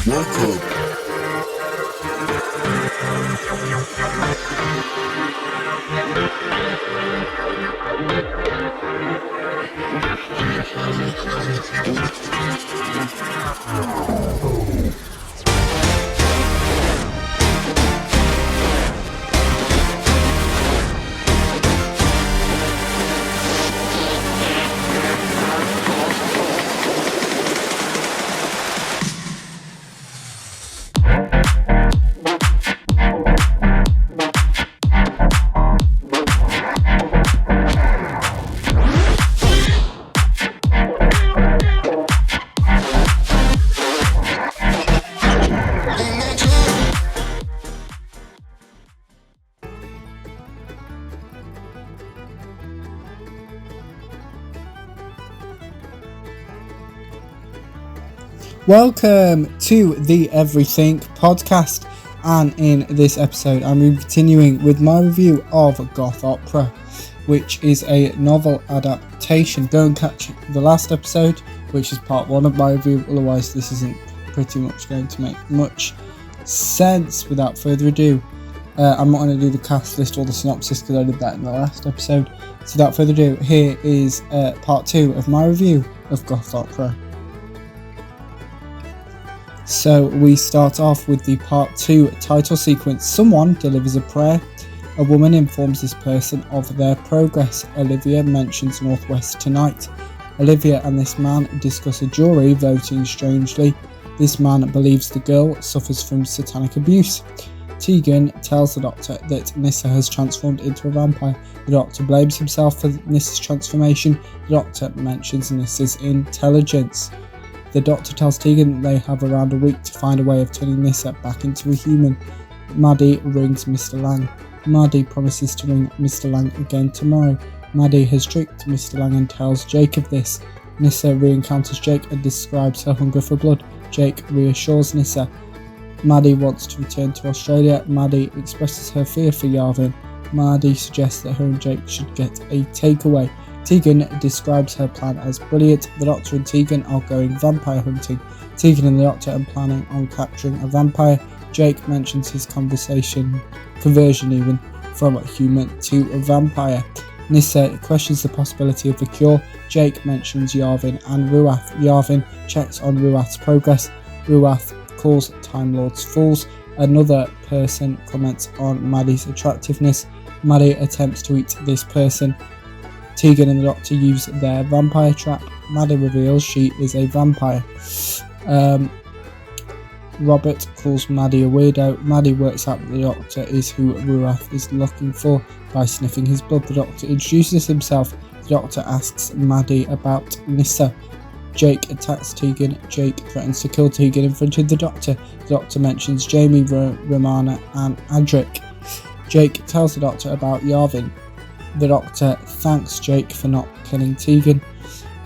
Welcome. Welcome to the Everything podcast, and in this episode I'm continuing with my review of Goth Opera, which is a novel adaptation. Go and catch the last episode, which is part 1 of my review, otherwise this isn't pretty much going to make much sense. Without further ado, I'm not going to do the cast list or the synopsis because I did that in the last episode. So without further ado, here is part 2 of my review of Goth Opera. So we start off with the part 2 title sequence. Someone delivers a prayer. A woman informs this person of their progress. Olivia mentions Northwest tonight. Olivia and this man discuss a jury voting strangely. This man believes the girl suffers from satanic abuse. Tegan tells the doctor that Nyssa has transformed into a vampire. The doctor blames himself for Nyssa's transformation. The doctor mentions Nyssa's intelligence. The doctor tells Tegan that they have around a week to find a way of turning Nyssa back into a human. Maddie rings Mr. Lang. Maddie promises to ring Mr. Lang again tomorrow. Maddie has tricked Mr. Lang and tells Jake of this. Nyssa re-encounters Jake and describes her hunger for blood. Jake reassures Nyssa. Maddie wants to return to Australia. Maddie expresses her fear for Yarvin. Maddie suggests that her and Jake should get a takeaway. Tegan describes her plan as brilliant. The doctor and Tegan are going vampire hunting. Tegan and the doctor are planning on capturing a vampire. Jake mentions his conversion even from a human to a vampire. Nyssa questions the possibility of a cure. Jake mentions Yarvin and Ruath. Yarvin checks on Ruath's progress. Ruath calls Time Lords fools. Another person comments on Maddie's attractiveness. Maddie attempts to eat this person. Tegan and the doctor use their vampire trap. Maddie reveals she is a vampire. Robert calls Maddie a weirdo. Maddie works out that the doctor is who Ruath is looking for by sniffing his blood. The doctor introduces himself. The doctor asks Maddie about Nyssa. Jake attacks Tegan. Jake threatens to kill Tegan in front of the doctor. The doctor mentions Jamie, Romana and Adric. Jake tells the doctor about Yarvin. The doctor thanks Jake for not killing Tegan.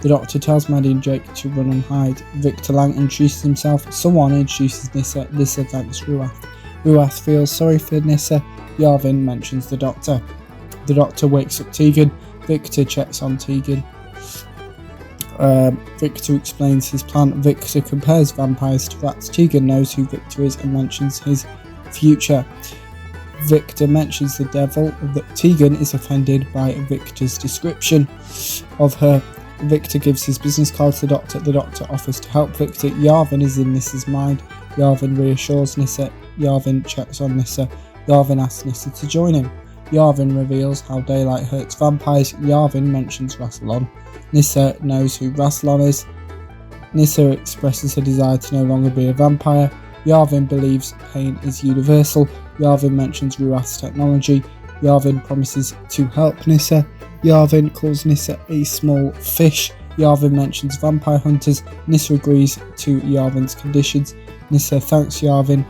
The doctor tells Maddie and Jake to run and hide. Victor Lang introduces himself. Someone introduces Nyssa. Nyssa thanks Ruath. Ruath feels sorry for Nyssa. Yarvin mentions the doctor. The doctor wakes up Tegan. Victor checks on Tegan. Victor explains his plan. Victor compares vampires to rats. Tegan knows who Victor is and mentions his future. Victor mentions the devil. Tegan is offended by Victor's description of her. Victor gives his business card to the doctor. The doctor offers to help Victor. Yarvin is in Nyssa's mind. Yarvin reassures Nyssa. Yarvin checks on Nyssa. Yarvin asks Nyssa to join him. Yarvin reveals how daylight hurts vampires. Yarvin mentions Rassilon. Nyssa knows who Rassilon is. Nyssa expresses her desire to no longer be a vampire. Yarvin believes pain is universal. Yarvin mentions Ruath's technology. Yarvin promises to help Nyssa. Yarvin calls Nyssa a small fish. Yarvin mentions vampire hunters. Nyssa agrees to Yarvin's conditions. Nyssa thanks Yarvin.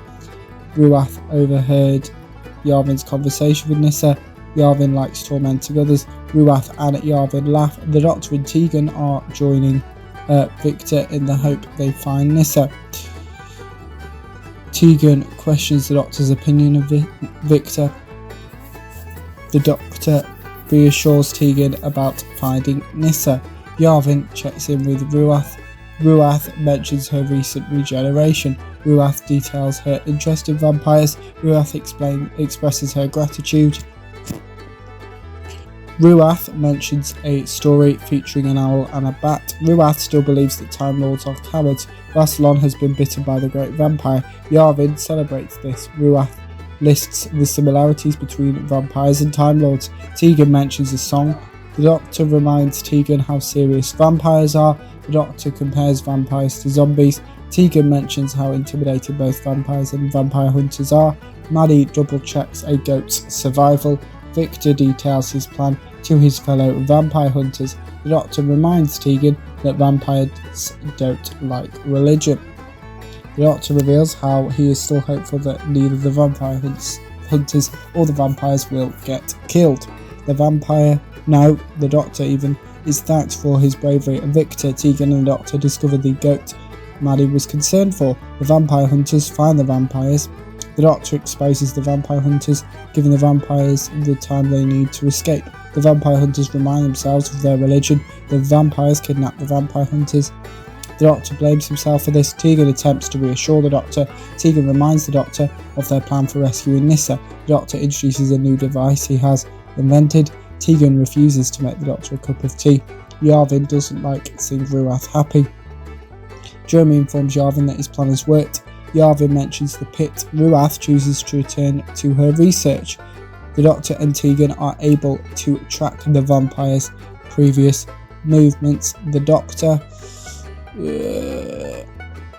Ruath overheard Yarvin's conversation with Nyssa. Yarvin likes tormenting others. Ruath and Yarvin laugh. The doctor and Tegan are joining Victor in the hope they find Nyssa. Tegan questions the doctor's opinion of Victor. The doctor reassures Tegan about finding Nyssa. Yarvin checks in with Ruath. Ruath mentions her recent regeneration. Ruath details her interest in vampires. Ruath expresses her gratitude. Ruath mentions a story featuring an owl and a bat. Ruath still believes that Time Lords are cowards. Rassilon has been bitten by the great vampire. Yarvin celebrates this. Ruath lists the similarities between vampires and Time Lords. Tegan mentions a song. The Doctor reminds Tegan how serious vampires are. The Doctor compares vampires to zombies. Tegan mentions how intimidating both vampires and vampire hunters are. Maddie double checks a goat's survival. Victor details his plan to his fellow vampire hunters. The Doctor reminds Tegan that vampires don't like religion. The Doctor reveals how he is still hopeful that neither the vampire hunters or the vampires will get killed. The Doctor even is thanked for his bravery. Victor, Tegan and the Doctor discover the goat Maddie was concerned for. The vampire hunters find the vampires. The Doctor exposes the vampire hunters, giving the vampires the time they need to escape. The vampire hunters remind themselves of their religion. The vampires kidnap the vampire hunters. The Doctor blames himself for this. Tegan attempts to reassure the Doctor. Tegan reminds the Doctor of their plan for rescuing Nyssa. The Doctor introduces a new device he has invented. Tegan refuses to make the Doctor a cup of tea. Yarvin doesn't like seeing Ruath happy. Jeremy informs Yarvin that his plan has worked. Yarvin mentions the pit. Ruath chooses to return to her research. The Doctor and Tegan are able to track the vampire's previous movements. The Doctor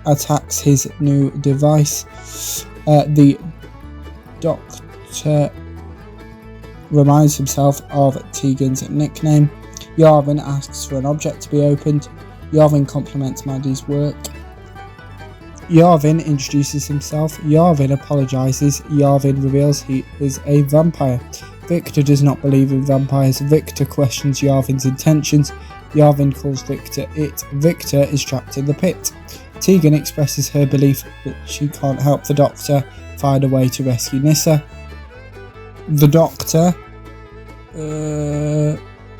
attacks his new device. The Doctor reminds himself of Tegan's nickname. Yarvin asks for an object to be opened. Yarvin compliments Maddie's work. Yarvin introduces himself. Yarvin apologises. Yarvin reveals he is a vampire. Victor does not believe in vampires. Victor questions Yarvin's intentions. Yarvin calls Victor it. Victor is trapped in the pit. Tegan expresses her belief that she can't help the Doctor find a way to rescue Nyssa. The Doctor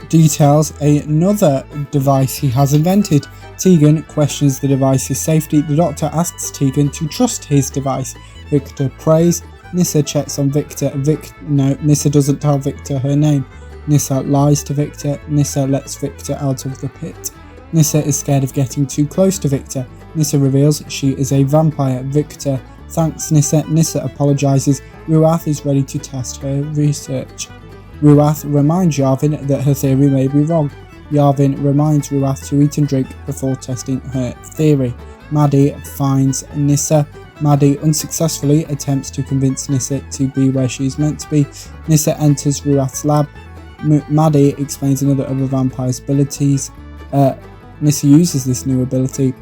details another device he has invented. Tegan questions the device's safety. The Doctor asks Tegan to trust his device. Victor prays. Nyssa checks on Victor. Nyssa doesn't tell Victor her name. Nyssa lies to Victor. Nyssa lets Victor out of the pit. Nyssa is scared of getting too close to Victor. Nyssa reveals she is a vampire. Victor thanks Nyssa. Nyssa apologises. Ruath is ready to test her research. Ruath reminds Yarvin that her theory may be wrong. Yarvin reminds Ruath to eat and drink before testing her theory. Maddie finds Nyssa. Maddie unsuccessfully attempts to convince Nyssa to be where she is meant to be. Nyssa enters Ruath's lab. Maddie explains another of the vampire's abilities. Nyssa uses this new ability.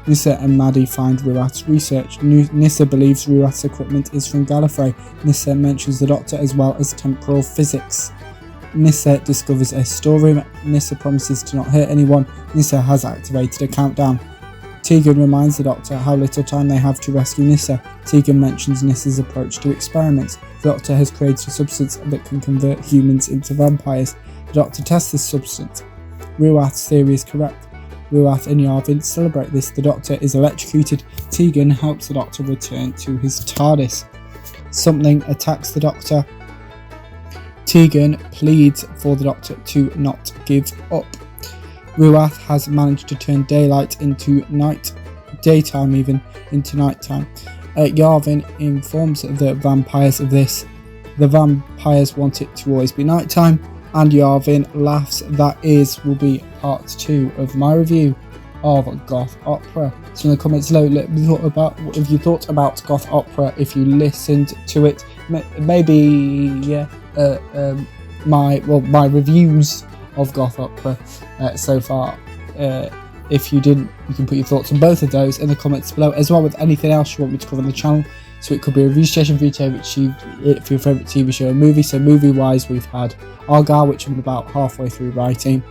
Nyssa and Maddie find Ruath's research. Nyssa believes Ruath's equipment is from Gallifrey. Nyssa mentions the Doctor as well as temporal physics. Nyssa discovers a storeroom. Nyssa promises to not hurt anyone. Nyssa has activated a countdown. Tegan reminds the Doctor how little time they have to rescue Nyssa. Tegan mentions Nyssa's approach to experiments. The Doctor has created a substance that can convert humans into vampires. The Doctor tests this substance. Ruath's theory is correct. Ruath and Yarvin celebrate this. The Doctor is electrocuted. Tegan helps the Doctor return to his TARDIS. Something attacks the Doctor. Tegan pleads for the Doctor to not give up. Ruath has managed to turn daylight into night, daytime even, into nighttime. Yarvin informs the vampires of this. The vampires want it to always be nighttime, and Yarvin laughs. That will be part 2 of my review of Goth Opera. So in the comments below, let me know about what you thought about Goth Opera, if you listened to it, maybe my reviews of Goth Opera so far. If you didn't, you can put your thoughts on both of those in the comments below, as well with anything else you want me to cover on the channel. So it could be a review session for your favourite TV show or movie. So movie wise, we've had Argyle, which I'm about halfway through writing.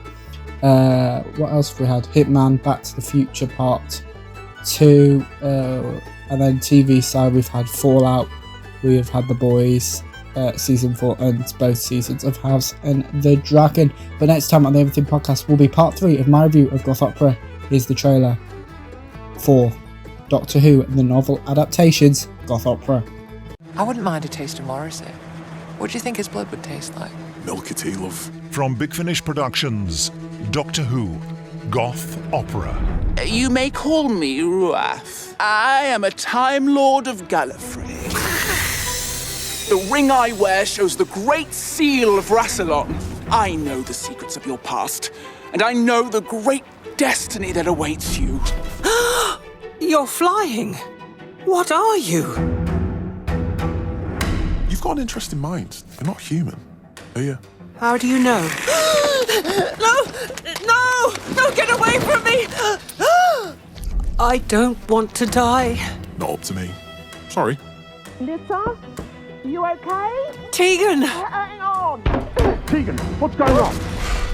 What else have we had? Hitman, Back to the Future Part 2, and then TV side we've had Fallout, we have had The Boys, season 4 and both seasons of House and the Dragon. But next time on the Everything Podcast will be part 3 of my review of Goth Opera. Here's the trailer. for Doctor Who and the novel adaptations Goth Opera. I wouldn't mind a taste of Morrissey. What do you think his blood would taste like? Milk it, love. From Big Finish Productions, Doctor Who, Goth Opera. You may call me Ruath. I am a Time Lord of Gallifrey. The ring I wear shows the great seal of Rassilon. I know the secrets of your past, and I know the great destiny that awaits you. You're flying. What are you? You've got an interesting mind. You're not human, are you? How do you know? No, get away from me! I don't want to die. Not up to me. Sorry. Lisa, you okay? Tegan! Hang on. Tegan, what's going on?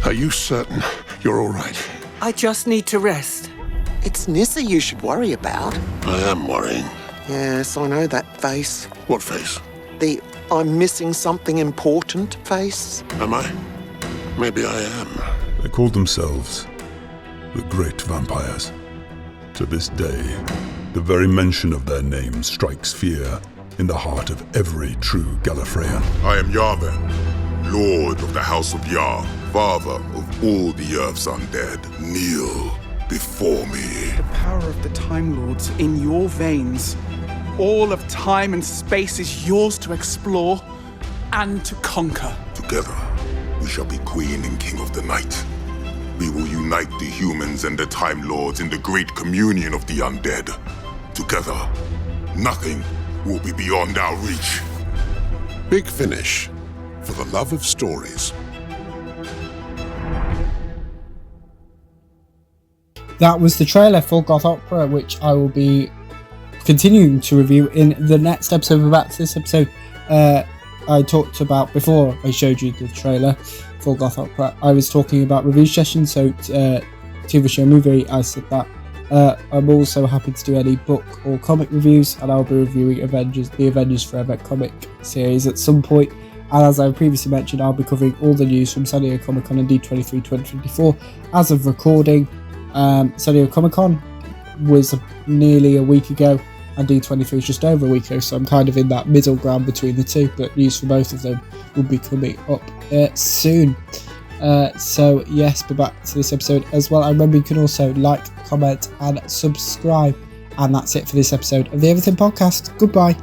Are you certain you're all right? I just need to rest. It's Nissa you should worry about. I am worrying. Yes, I know that face. What face? The I'm missing something important face. Am I? Maybe I am. They called themselves the Great Vampires. To this day, the very mention of their name strikes fear in the heart of every true Gallifreyan. I am Yavin, Lord of the House of Yar, father of all the Earth's undead. Kneel before me. The power of the Time Lords in your veins. All of time and space is yours to explore and to conquer. Together, we shall be Queen and King of the Night. We will unite the humans and the Time Lords in the great communion of the undead. Together, nothing will be beyond our reach. Big Finish, for the love of stories. That was the trailer for Goth Opera, which I will be continuing to review in the next episode. We're back to this episode I talked about before I showed you the trailer for Goth Opera. I was talking about review sessions, so TV show, movie, I said that. I'm also happy to do any book or comic reviews, and I'll be reviewing the Avengers Forever comic series at some point. And as I previously mentioned, I'll be covering all the news from San Diego Comic Con and D23 2024 as of recording. San Diego Comic Con was nearly a week ago, and D23 is just over a week ago, so I'm kind of in that middle ground between the two, but news for both of them will be coming up soon. So yes, be back to this episode as well. And remember, you can also like, comment and subscribe. And that's it for this episode of the Everything Podcast. Goodbye.